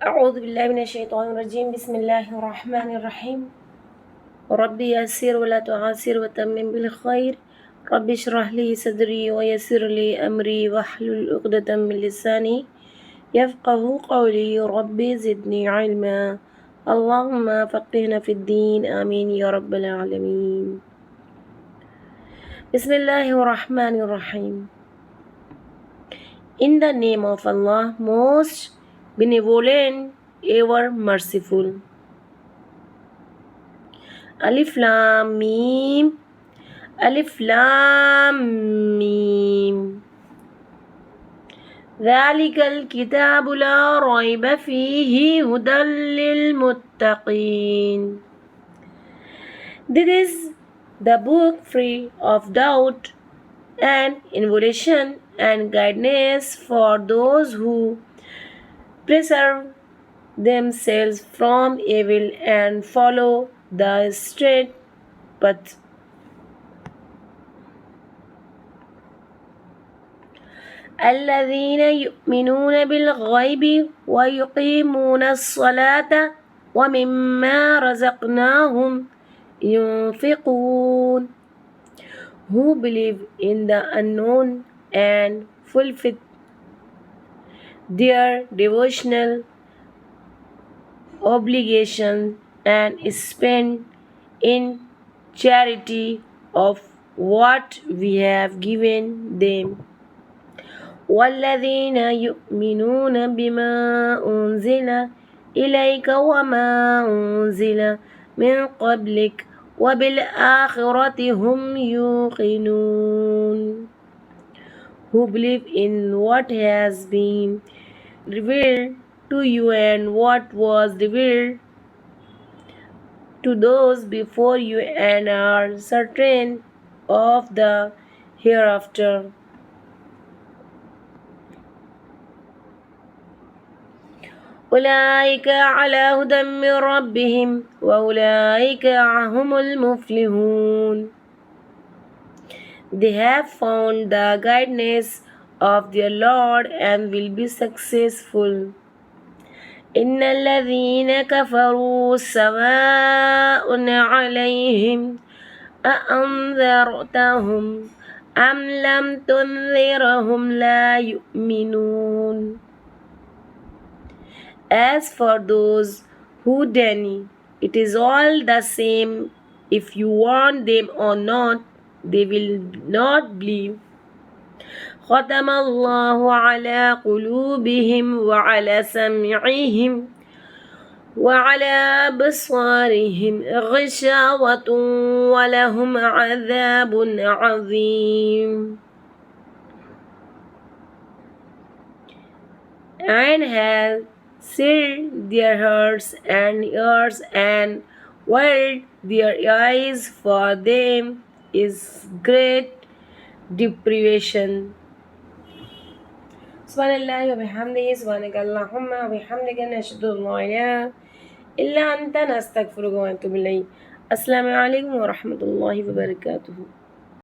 أعوذ بالله من الشيطان الرجيم. بسم الله الرحمن الرحيم. ربي يسر ولا تعسر وتمم بالخير. ربي اشرح لي صدري ويسر لي أمري واحلل عقدة من لساني يفقه قولي. ربي زدني علما. اللهم فقهنا في الدين. آمين يا رب العالمين. بسم الله الرحمن الرحيم. In the name of Allah, most benevolent, ever merciful. Alif Lam Mim. Alif Lam Mim. ذلك الكتاب لا ريب فيه هدى للمتقين. This is the book free of doubt and involution and guidance for those who preserve themselves from evil and follow the straight path. الذين يؤمنون بالغيب ويقيمون الصلاة ومما رزقناهم ينفقون. Who believe in the unknown and fulfill their devotional obligation and spend in charity of what we have given them. والذين يؤمنون بما أنزل إليك وما أنزل من قبلك وبالآخرة هم يوقنون. Who believe in what has been revealed to you and what was revealed to those before you and are certain of the hereafter. أولئك على هدى من ربهم وأولئك هم المفلحون. They have found the guidance of their Lord and will be successful. إن الذين كفروا سواء عليهم أأنذرتهم أم لم تنذرهم لا يؤمنون. As for those who deny, it is all the same if you warn them or not, they will not believe. ختم الله على قلوبهم وعلى سمعهم وعلى أبصارهم غشاوة ولهم عذاب عظيم. And has sealed their hearts and ears and veiled their eyes, for them is great deprivation. Subhanallah wa bihamdihi, subhanaka Allahumma wa bihamdika, nashhadu an la ilaha illa anta, nastaghfiruka wa natubu ilayk. Assalamu alaikum wa rahmatullahi wa barakatuh.